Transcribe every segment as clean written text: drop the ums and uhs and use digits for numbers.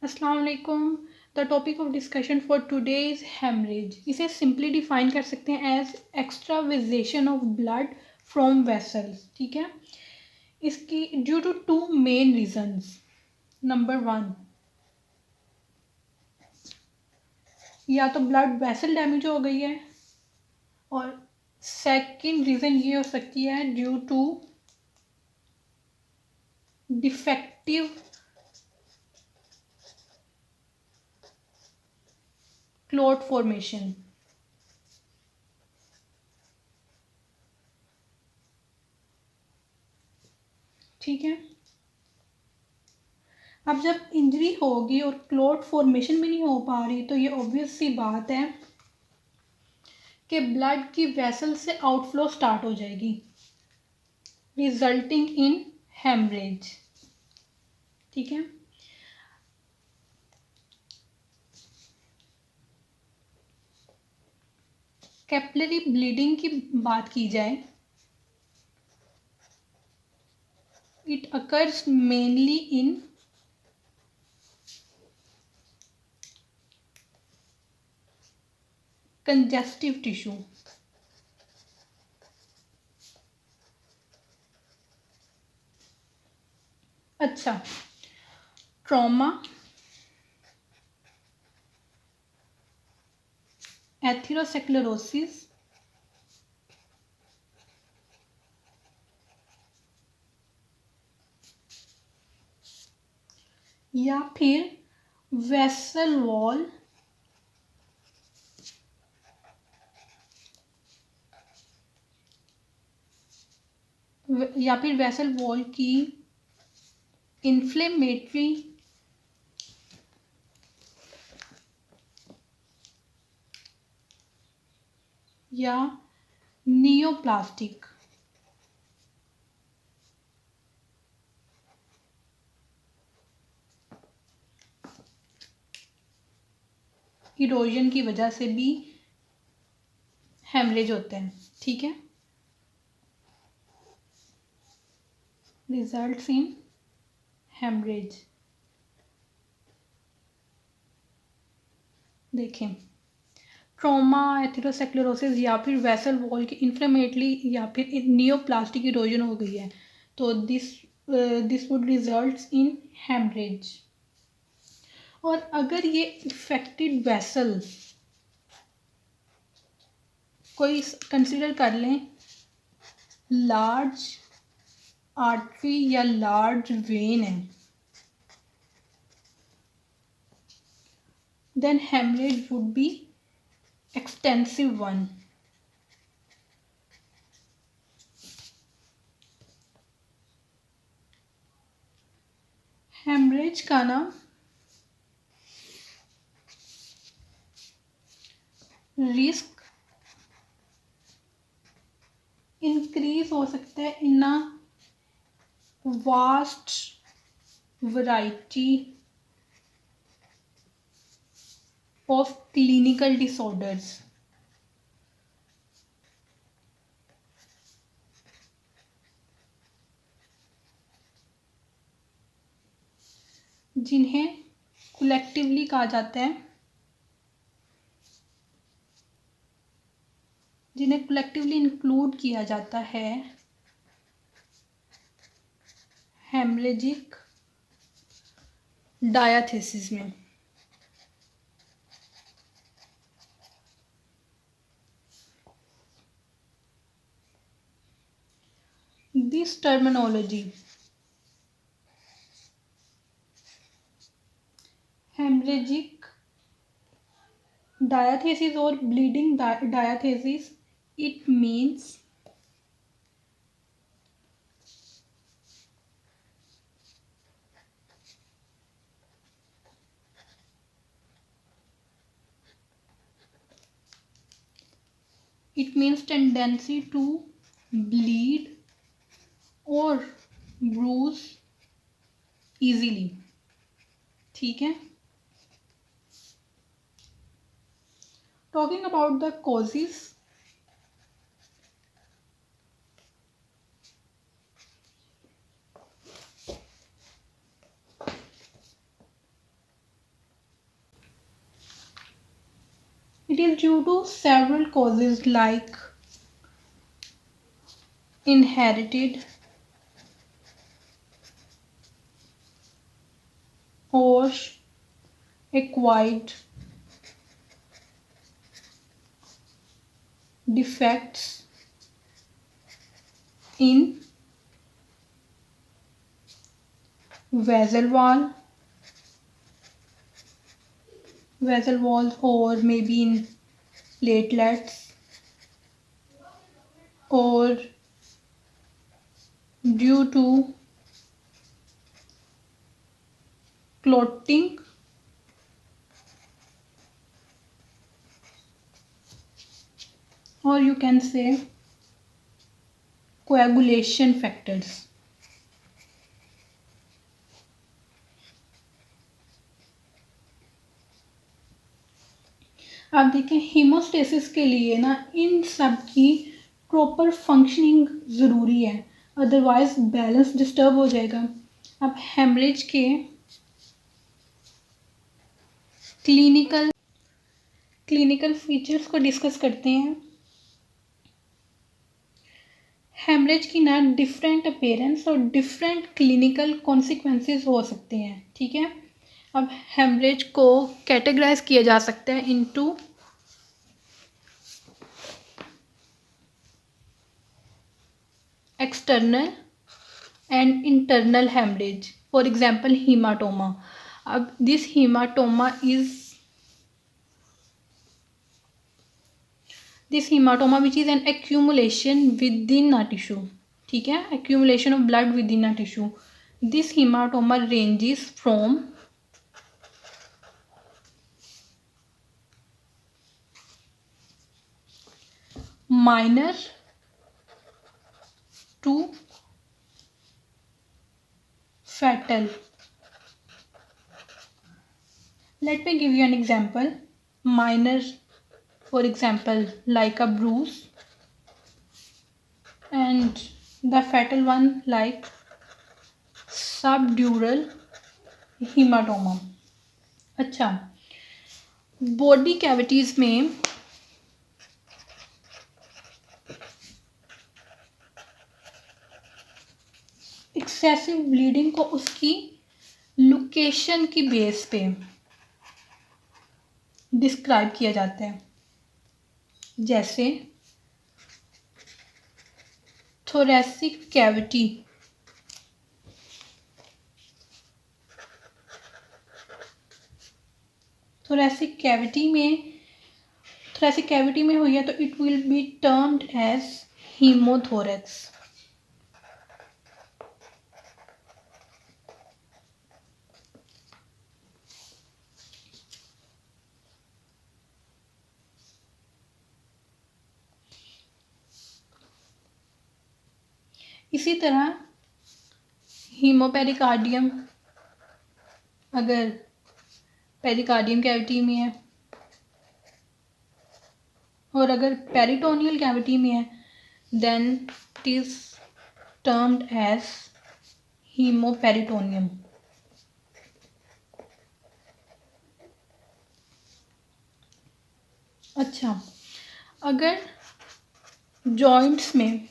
अस्सलाम वालेकुम। The topic of discussion for today is haemorrhage. इसे सिंपली डिफाइन कर सकते हैं as extravasation of blood from vessels. ठीक है, इसकी due to two main reasons. Number one, या तो ब्लड वेसल डैमेज हो गई है, और सेकंड रीज़न ये हो सकती है due to defective clot formation. ठीक है, अब जब इंजरी होगी और क्लॉट फॉर्मेशन भी नहीं हो पा रही तो ये ऑब्वियस सी बात है कि ब्लड की वेसल से आउटफ्लो स्टार्ट हो जाएगी, रिजल्टिंग इन हेमरेज। ठीक है, कैपिलरी ब्लीडिंग की बात की जाए, it occurs mainly in congestive tissue. अच्छा, ट्रॉमा, एथेरोस्क्लेरोसिस, या फिर वेसल वॉल या फिर वेसल वॉल की इन्फ्लेमेटरी या नियोप्लास्टिक इरोजन की वजह से भी हेमरेज होते हैं। ठीक है, रिजल्ट्स इन हेमरेज। देखें, ट्रॉमा, एथेरोस्क्लेरोसिस या फिर वेसल वॉल की इन्फ्लेमेटरी या फिर नियोप्लास्टिक इरोजन हो गई है तो this would result in haemorrhage. और अगर ये इफेक्टेड वेसल कोई कंसिडर कर लें लार्ज आर्टरी या लार्ज वेन है, then haemorrhage would be extensive one. Haemorrhage का नाम रिस्क इंक्रीज हो सकता है in a vast variety of clinical disorders. जिन्हें कलेक्टिवली कहा जाता है, जिन्हें कलेक्टिवली इंक्लूड किया जाता है हेमरेजिक डायथेसिस में। दिस टर्मिनोलॉजी हेमरेजिक डायथेसिस और bleeding diathesis, it means tendency to bleed or bruise easily। ठीक है, talking about the causes, is due to several causes like inherited or acquired defects in vessel walls or maybe in platelets or due to clotting or you can say coagulation factors. आप देखें haemostasis के लिए ना इन सब की proper functioning ज़रूरी है, otherwise balance disturb हो जाएगा। अब हेमरेज के क्लिनिकल फीचर्स को डिस्कस करते हैं। हेमरेज की ना डिफरेंट अपीयरेंस और डिफरेंट क्लिनिकल कॉन्सिक्वेंसेस हो सकते हैं, ठीक है। अब हेमरेज को कैटेगराइज किया जा सकता है into external and internal haemorrhage, for example haematoma. अब this haematoma which is an accumulation within a tissue, ठीक है, accumulation of blood within a tissue. This hematoma ranges from minor to fatal. Let me give you an example. Minor, for example, like a bruise, and the fatal one like subdural hematoma. अच्छा, body cavities में excessive bleeding को उसकी location की base पे describe किया जाता है, जैसे थोरैसिक कैविटी में हुई है तो it will be termed as haemothorax. इसी तरह हीमोपेरिकार्डियम अगर पेरिकार्डियम कैविटी में है और अगर पेरिटोनियल कैविटी में है then it is termed as haemoperitoneum. अच्छा, अगर जॉइंट्स में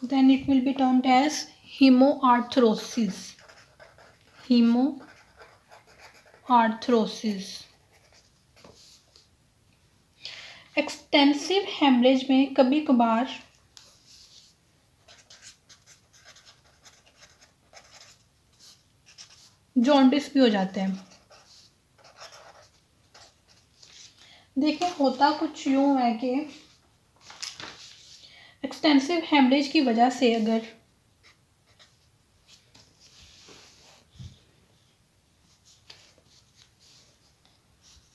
then it will be termed as hemoarthrosis. Extensive haemorrhage में कभी कभार जॉन्डिस भी हो जाते हैं। देखिए होता कुछ यूं है कि एक्सटेंसिव हेमरेज की वजह से अगर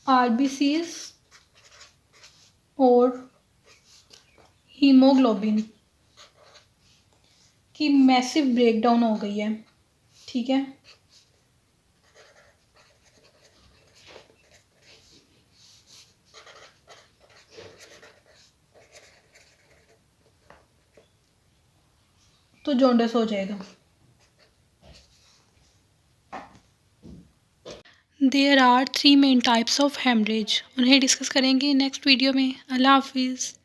आरबीसीज और हीमोग्लोबिन की मैसिव ब्रेकडाउन हो गई है, ठीक है, तो जॉन्डिस हो जाएगा। There are 3 main types of haemorrhage, उन्हें डिस्कस करेंगे नेक्स्ट वीडियो में। अल्लाह हाफिज़।